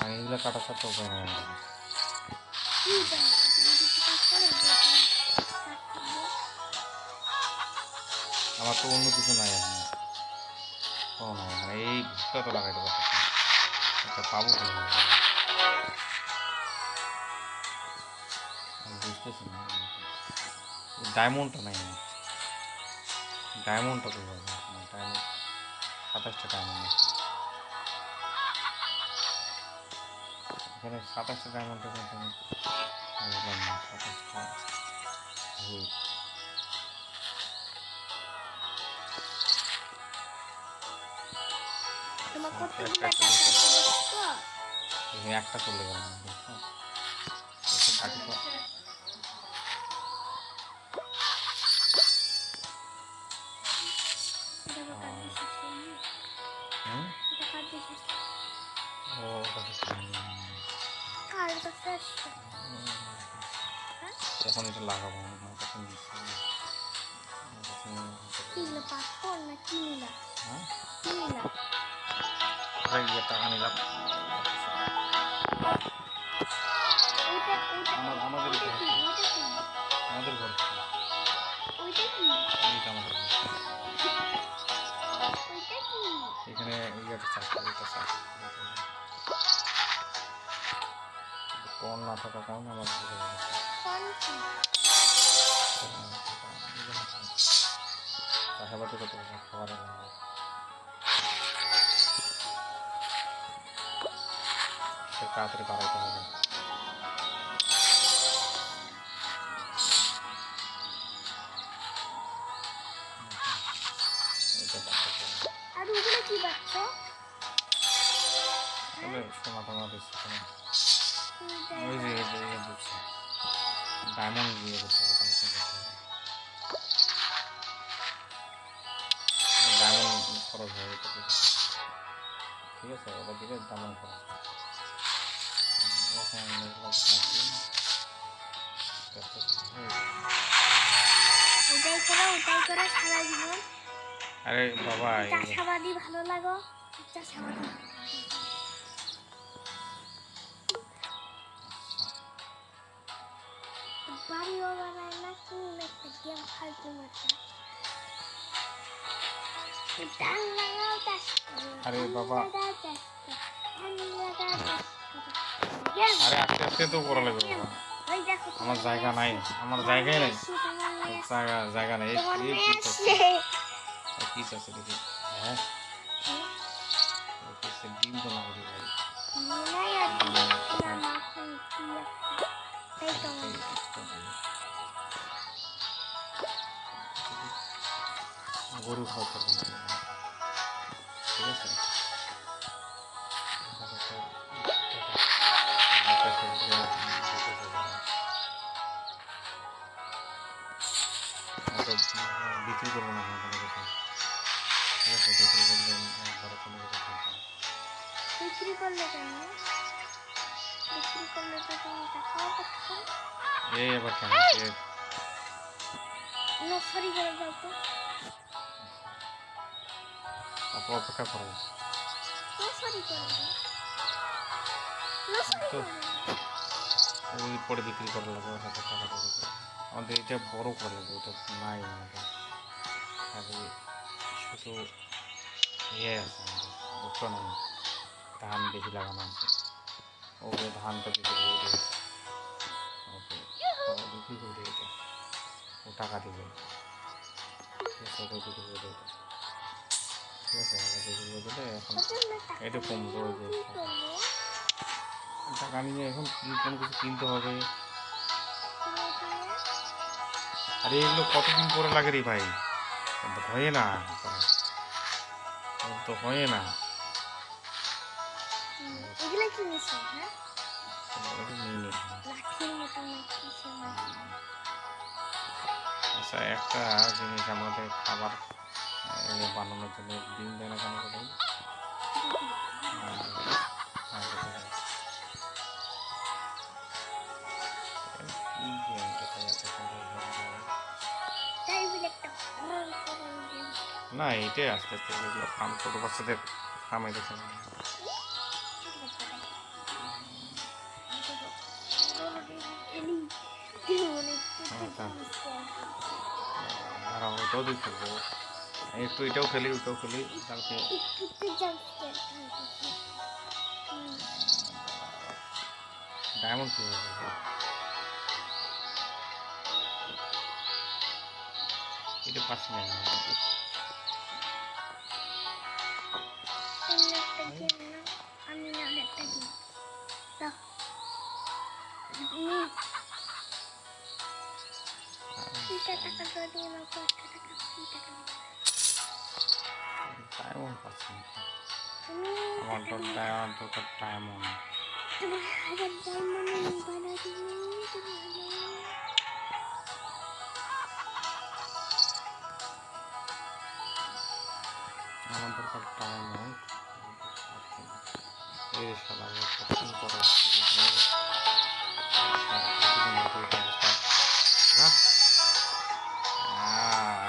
আর এইগুলো কাটার সাথে উপায় নেই আমার তো অন্য কিছু নাই এখন ও না মানে এই ভুট্টা তো লাগাইতে পারতেছি এটা পাবো বুঝতেছি না ডায়মন্ডটা নাই আমার ডায়মন্ডটা তো ডায়মন্ড 27টা ডায়মন্ড আছে এখানে 27টা ডায়মন্ডের মধ্যে আমি বুঝলাম না 27টা ভুল একটা চলে গেল বাকি তো এখন এটা লাগাবো টাকা নিলাম আমাদের ঘর এখানে চাষ করি কর্ন না থাকার কারণে আমার চাষাবাদে কত খাবারের তাড়াতাড়ি বাড়াইতে হবে সোনা টোনা দিচ্ছি ওই যে বুঝছি ডায়মন্ড দিয়ে করতে হবে ডায়মন্ড খরচ হবে ঠিক আছে ওটা দিলে ডায়মন্ড খরচ আরে বাবা চাষাবাদি ভালো লাগো চাষাবাদি বাড়িও বানায় না কোন একটা গেম ফালতু মাথা ধান লাগাও চাষ আরে বাবা আরে আস্তে আস্তে তো করা লাগবে বাবা আমার জায়গা নাই আমার জায়গায় নাই জায়গা নেই পিস আছে দেখি হ্যাঁ ডিম তো না করি ভাই গরু খাওয়া ঠিক আছে বিক্রি করবো না কোনো কিছু ঠিক আছে বিক্রি করলে বড় কোনো কিছু বিক্রি করলে কেন বিক্রি করলে তো তুমি টাকাও পাচ্ছ এই আবার কেন নসরি করে যাও তো আপু অপেক্ষা করো নসরি করে ওই পরে বিক্রি করা লাগবে হাতে টাকা দিয়ে আমাদের এটা বড় করা লাগবে ওটা নাই আমাদের খালি শুধু ইয়ে আছে আমাদের বুঝতো না ধান বেশি লাগানো আছে ওকে ধানটা বিক্রি করে দিয়ে ওকে বিক্রি করে দিয়ে এটা ও টাকা দেবে ঠিক আছে ওকে বিক্রি করে দেবে ঠিক আছে ওকে বিক্রি করে দিলে এখন এটা কমবে ওই যে টাকা নিয়ে এখন কোনো কিছু কিনতে হবে আরে এগুলো কতদিন পরে লাগে রে ভাই হয় না তো হয় না আচ্ছা একটা জিনিস আমাদের খাবার বানানোর জন্য ডিম দেয় না কেন কোথায় না এটাই আস্তে আস্তে ফার্ম ছোটো বাচ্চাদের ফার্মে দেখে দাঁড়াও, ওটাও দিয়ে খেলবো, একটু এটাও খেলি ওটাও খেলি কালকে। ডায়মন্ড কী হবে? এটা পাচ্ছি না ডায়মন্ড পাচ্ছি না। আমার তো ডায়মন্ড দরকার, ডায়মন্ড। আমার দরকার ডায়মন্ড। এই শালা কতক্ষণ পরে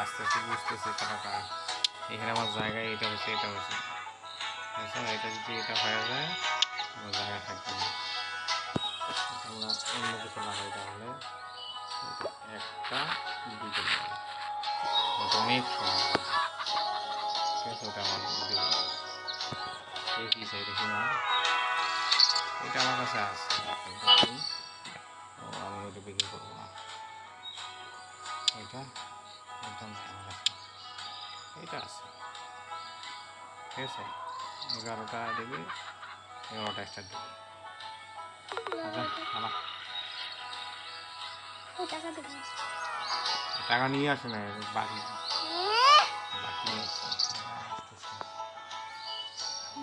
আস্তে আস্তে বুঝতেছি খেলাটা। এখানে আমার জায়গায় এটা হচ্ছে, এটা হচ্ছে, এটা যদি এটা হয়ে যায় আমার জায়গা থাকবে না। আমরা অন্য কিছু লাগাই তাহলে একটা দুটো অনেক সময়, ঠিক আছে? ওটা আমার এই কী চাই দেখি না, এটা আমার কাছে আছে, আমি ওইটা বিক্রি করবো না। এটা এটা নাই আমার কাছে, এটা আছে, ঠিক আছে? 11টা দেবে, 11টা এক্সট্রা দেবে। টাকা নিয়ে আসে না, বাকি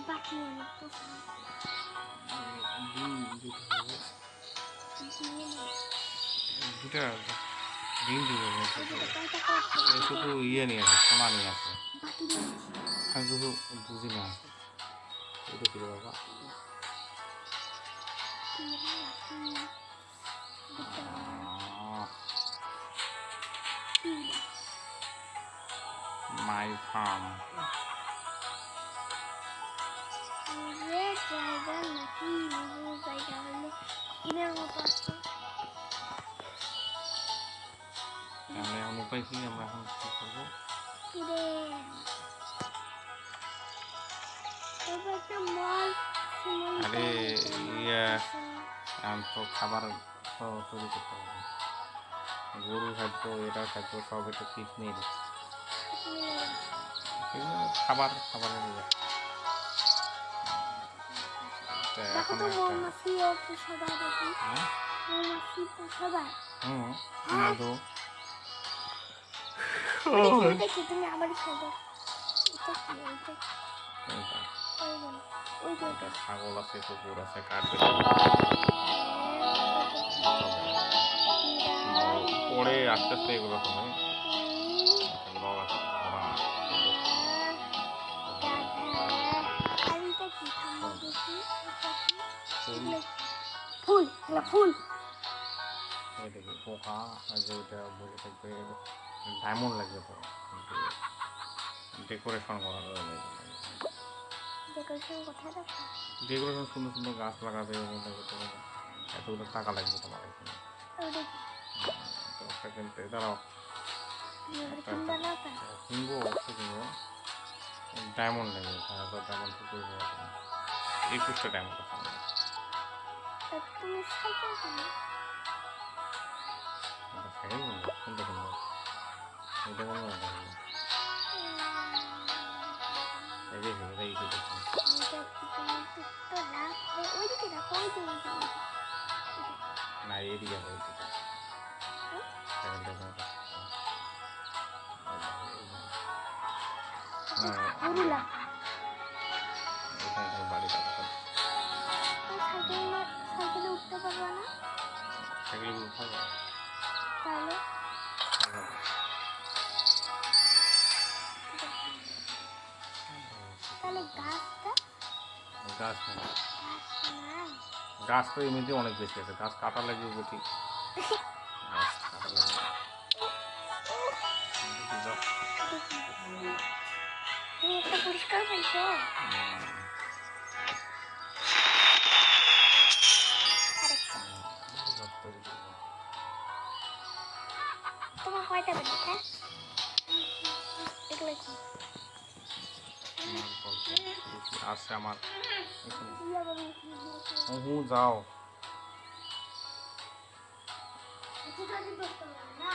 বাকি দুটা ডিম দিব, শুধু ইয়ে নিয়ে আসে, সোনা নিয়ে আসে। আমি শুধু বুঝি না এটা কি বাবা। মাই ফার্ম আমরা এখন উপায় কি, আমরা এখন কি করবো? আরে ইয়া তো খাবার তো তৈরি করতে হবে, গরু খাদ্য, এটা খাদ্য সব এটা ঠিক নেই, খাবার খাবারের ইয়ে। এখন তুমি আমার ছাগল আছে, কুকুর আছে, কাটবে পরে আস্তে আস্তে এগুলো হবে। ফুল ফুল দেখি পোকা যে ওইটা বসে থাকবে, ডায়মন্ড লাগবে তো, ডেকোরেশন করা যাবে, ডেকোরেশন সুন্দর সুন্দর গাছ লাগাবে, এতগুলো টাকা লাগবে তোমার এখানে। একটা কিনতে দাঁড়াও, কিনবো অবশ্যই কিনবো, ডায়মন্ড লাগবে, ডায়মন্ড থেকে 21টা ডায়মন্ড আছে। সাইকেল কিনবো, কোনটা কিনবো? এটা কোনো না, এদিকে বাড়ি সাইকেলে উঠতে পারবো না, সাইকেল উঠাবো তাহলে তাহলে গাছ তো এমনিতে অনেক বেশি আছে, গাছ কাটা লাগবে বেশি, গাছ কাটা লাগবে। তুমি একটা পরিষ্কার পাইছো, আসছে আমার এখানে। কি আবার উঠলি দিয়েছে? যাও। এত তাড়াতাড়ি করতে হবে না।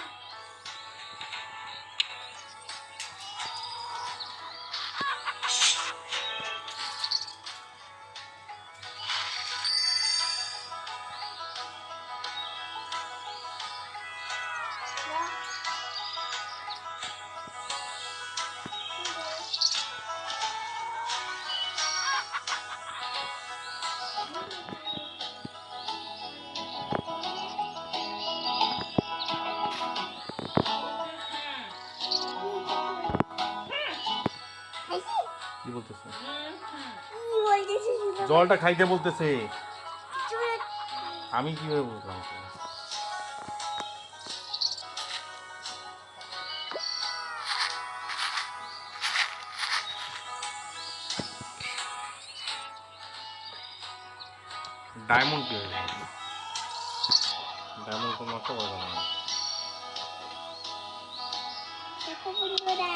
খাইছি? কি বলতেছে? কি বলতেছিস শুনো? জলটা খাইতে বলতেছে। চুপ। আমি কিভাবে বুঝলাম? ডায়মন্ড কি হয়ে গেল? ডায়মন্ড তো নষ্ট করে দেবো। দেখো বন্ধুরা,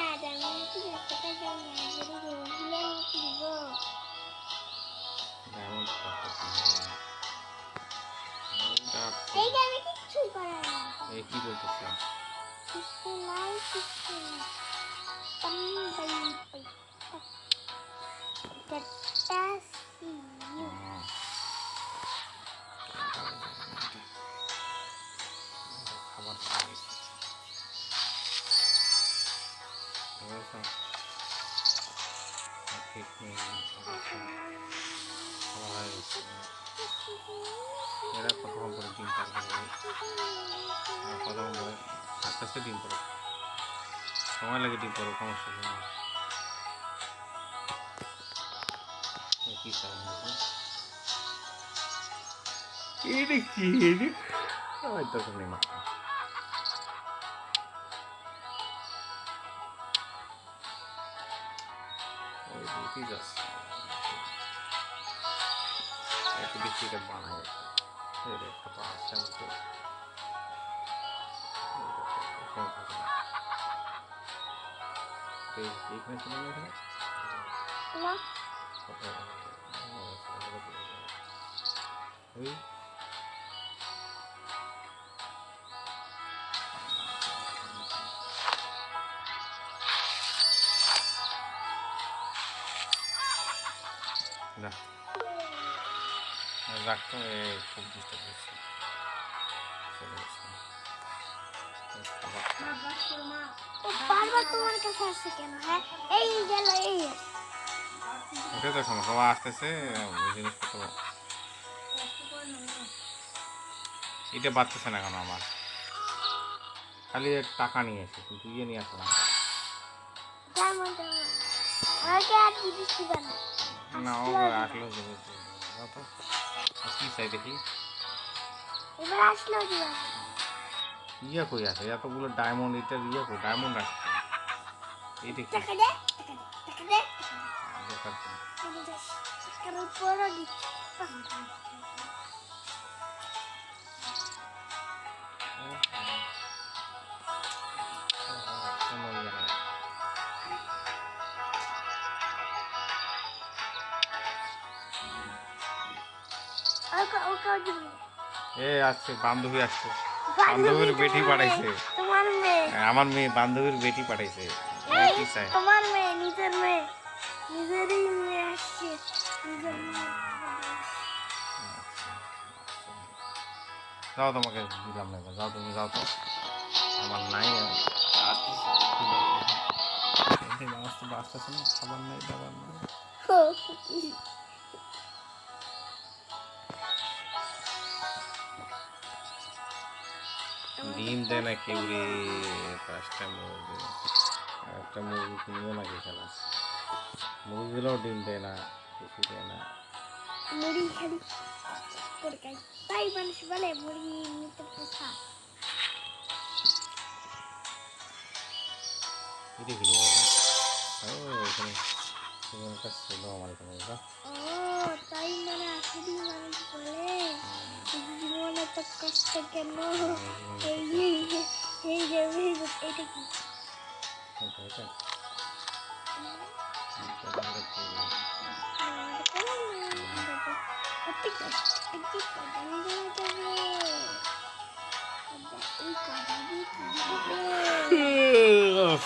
আমি কি দেখতে পাই না, যদি রোহিলে আমি কিনব। ডায়মন্ড এইটা আমি কিচ্ছুই করার না। এই কি বলতেছে? কিছু নাই, কিছু নাই। তাম্বাই পাই। Tata see you. খাবার ঠিক নেই, খাওয়া হয়ে গেছে। এরা কতক্ষণ করে ডিম পারবে? কতক্ষণ করে আস্তে আস্তে ডিম পারো, সময় লাগে ডিম পারো, সমস্যা নেই। কি চাই দরকার নেই মা। ওই রুটি যাচ্ছে একটু বেশি এটা বানায় একটা তো আসছে আমাকে এইখানে ছিল না এখানে না, ওই না রাখতো খুব ডিস্টার্ব হচ্ছে। ও বারবার তোমার কাছে আসছে কেন? হ্যাঁ, এই গেল, এই ওটাই তো সমস্যা, ও আসতেছে ওই জিনিসপত্র এটা বাড়তেছে না কেন আমার, খালি টাকা নিয়ে আসে কিন্তু ইয়ে নিয়ে আসে না। যেমন তেমন আমাকে আর জিনিস দিবে না। না ও আসলেও দেবে তো কি চাই দেখি। এবার আসলেও দিবে না। ইয়া কই আছে এতগুলো ডায়মন্ড, এটা ইয়া কই ডায়মন্ড আসছে এইটা কি টাকা দে, টাকা দে, দেখার জন্য। টাকার উপরও দিচ্ছে। কোনো ইয়ে নেই। ওকেও দিবে না। এ আসছে বান্ধবী আসছে, বান্ধবীর বেটি পাঠাইছে। তোমার মেয়ে, আমার মেয়ে বান্ধবীর বেটি পাঠাইছে। কি চাই? তোমার মেয়ে, নিজের মেয়ে, নিজেরই মেয়ে আসছে, নিজের মেয়ে। যাও তোমাকে দিলাম না, যাও তুমি যাও তো, আমার নাই আসতেছে না, খাবার নাই দাবার নাই। ডিম দেয় না কেউ রে, 5টা মুরগি, একটা মুরগি কিনবো নাকি খেলাস, মুরগিগুলোও ডিম দেয় না, কিছু দেয় না। মুড়ি খালি করে খাই, তাই মানুষ বলে মুড়ি নিতে পোষা। এটা কি রে বাবা? ও এখানে তোমার কাছে ছিল আমার এখানে বাবা। ও তাই মানে আসলে মানুষ বলে জীবনে তো কষ্ট কেন, এই যে এই যে এটা কি? এটা না, এই যে কদা নিয়ে যাবে এই কদা দিয়ে কি হবে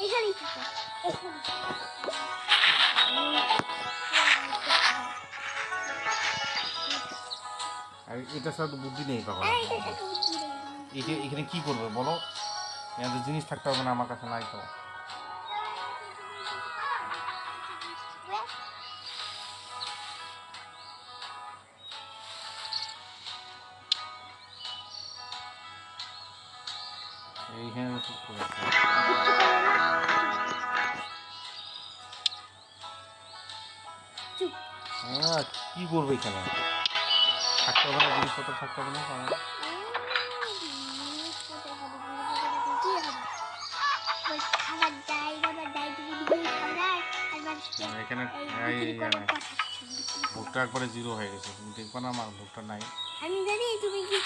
এখানেই থাকো আর এটার সাথে তো বুদ্ধি নেই পাগল এখানে কি করবে বলো এত জিনিস থাকতে হবে না আমার কাছে নাই তো এইখানে ঠিক করে কি করবে এখানে থাকতে হবে না জিনিসপত্র থাকতে হবে না এখানে ভোটটা একবারে জিরো হয়ে গেছে তুমি দেখবো না আমার ভোটটা নাই আমি জানি তুমি কি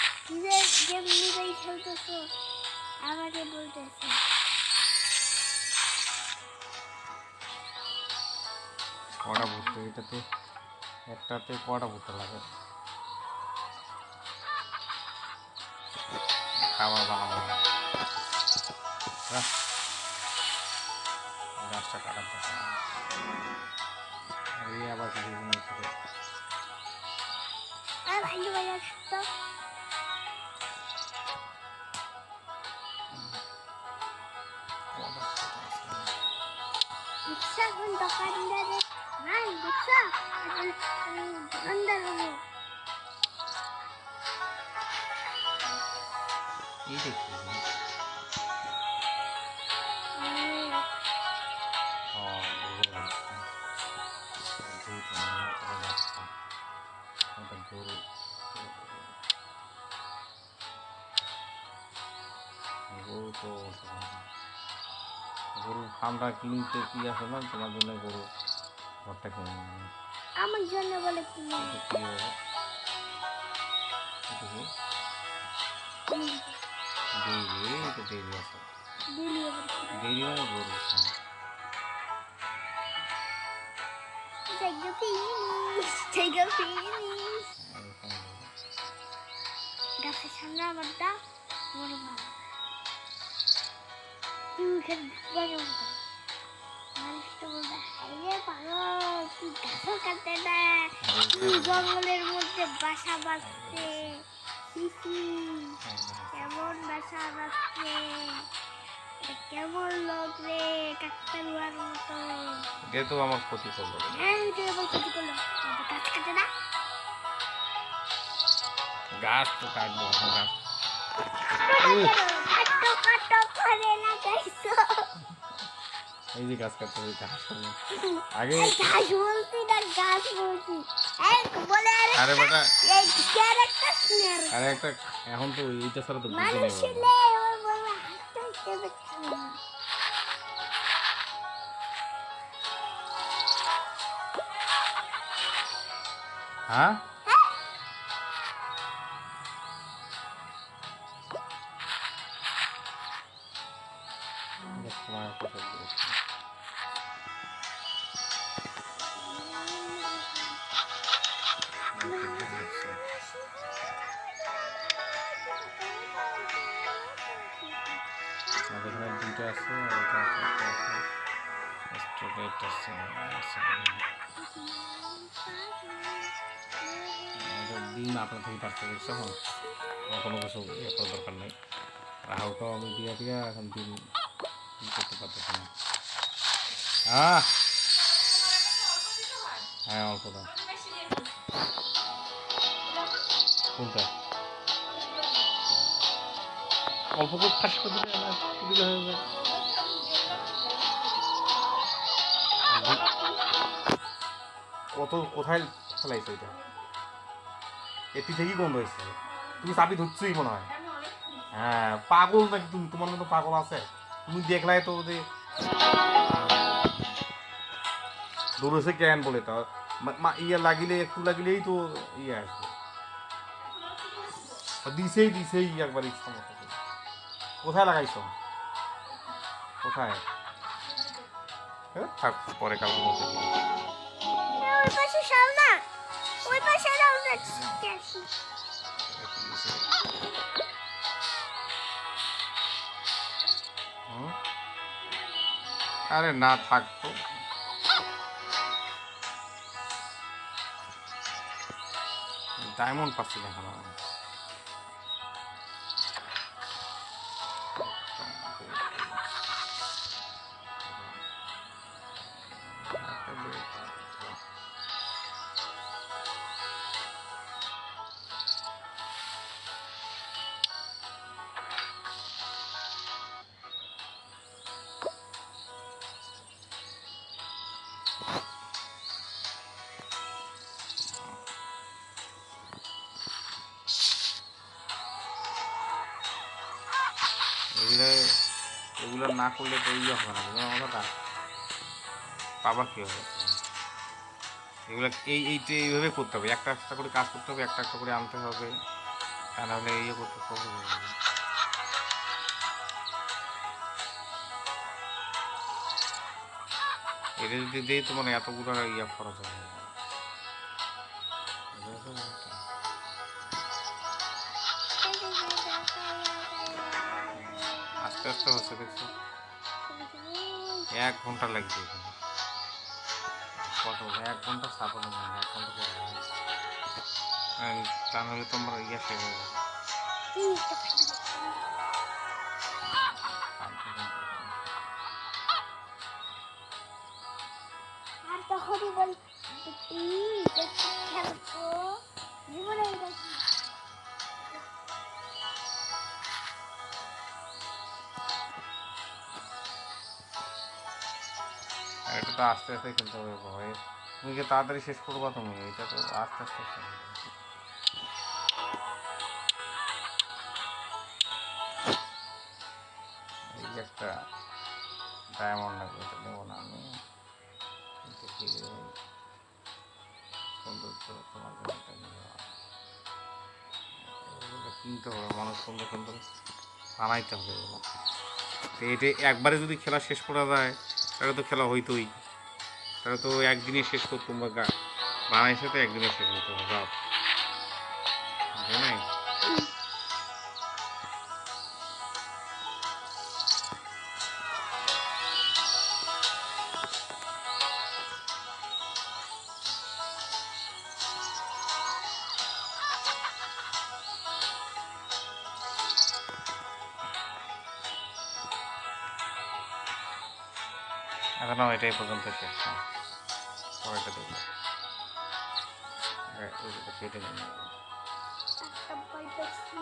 গেম নিজেই খেলতেছো আমাকে বলতেছো কটা ভুট্টা এটাতে একটাতে কটা ভুট্টা লাগে খাবার বানাবো গাছটা কাটার দরকার এই আবার কিছু জিনিস আর আলু ভাজা থাকতো রিক্সা কোন দোকানদারে ভাই রিক্সা দোকানদার হবো এই দেখছি গরু তো গরুর ফার্মটা কিনতে কি আছে না তোমার জন্য গরু ঘরটা কিনে আমার জন্য বলে কিনে কি হবে ডেইরি তো ডেইরি আছে ডেইরি মানে গরু গাছের সামনে আমারটা বড় ভালো তুই এখানে মানুষ তো বলবে হাইরে পাগল তুই গাছও কাটতে না তুই জঙ্গলের মধ্যে বাসা বাঁধছে কেমন বাসা বাঁধছে কেমন লোক রে কাকতারুয়ার মতো এটা তো আমার ক্ষতি করলো হ্যাঁ এটা আবার ক্ষতি করলো গাছ কাটে না গাছ তো কাটবো গাছ এই যে গাছ কাটতে হবে গাছ আগে গাছ বলছি না গাছ বলছি বলে আরে বেটা এই ক্যারেক্টার স্নেয়ার আরে একটা এখন তো এইটা ছাড়া তো বুঝতে মানুষ নেই লে আমার বাবা হাতটা কেবে হ্যাঁ এখানে দুইটা আছে আর এটা আছে একটা আছে স্ট্রেট আছে ডিম আপনার থেকে পারতে দেখছো এখন কোনো কিছু ইয়ে করার দরকার নেই রাহুলটাও আমি দিয়া দিয়া এখন ডিম করতে পারতেছি না হ্যাঁ অল্প দাম কোনটা অল্প করে ফাঁস করে দিলে আমার সুবিধা হয়ে যায় কত কোথায় ফেলাইছো এটা এটি থেকেই গন্ধ হয়েছে তুমি চাবি ধরছোই মনে হয় হ্যাঁ পাগল নাকি তুমি তোমার মতো পাগল আছে তুমি দেখলাই তো যে দৌড়েছে কেন বলে তা ইয়ে লাগিলে একটু লাগিলেই তো ইয়ে আসবে দিছেই একবার ইচ্ছা মতো কোথায় লাগাইছো কোথায় থাক পরে কালকে বসে দিই। ওই পাশে সব না, ওই পাশে দাও না ক্যাশি। হুম? আরে না থাকতো ডায়মন্ড পাচ্ছি না এখন আমি। এগুলো এগুলো না করলে তো ইয়ে হবে না, বুঝলো কথাটা? পাবা কি হবে? এগুলো এইটা এইভাবে করতে হবে, একটা একটা করে কাজ করতে হবে, একটা একটা করে আনতে হবে, তা নাহলে ইয়ে করতে হবে। এটা যদি দিই তোমার এতগুলো ইয়ে খরচ হবে না। বুঝেছো ব্যাপারটা? আস্তে আস্তে হচ্ছে দেখছো, 1 ঘন্টা লাগবে এখানে। কত 1 ঘন্টা সাফানো হয় না, 1 ঘন্টা পরে হয়। তা নাহলে তোমার ইয়ে শেষ হয়ে যাবে। আর তখনই বল খেলবো জীবনে আর এটা তো আস্তে আস্তে খেলতে হবে ভয়। তুমি কি তাড়াতাড়ি শেষ করবা? তুমি এটা তো আস্তে আস্তে খেলতে হবে। এই যে একটা ডায়মন্ড লাগবে, এটা নেবো না আমি। দেখি সৌন্দর্য তোমার জন্য এটা নিয়ে এগুলো কিনতে হবে, মানুষ সুন্দর সুন্দর বানাইতে হবে এগুলো। তো এটা একবারে যদি খেলা শেষ করা যায় তাহলে তো খেলা হইতোই, তাহলে তো একদিনে শেষ করতুম, বা বানাইছে তো একদিনে শেষ হইতো যাও, বুঝে নাই? এখনও এটাই পর্যন্ত শেষ না, পরেরটা দেখবো। কেটে নেই। একটা পাইতেছি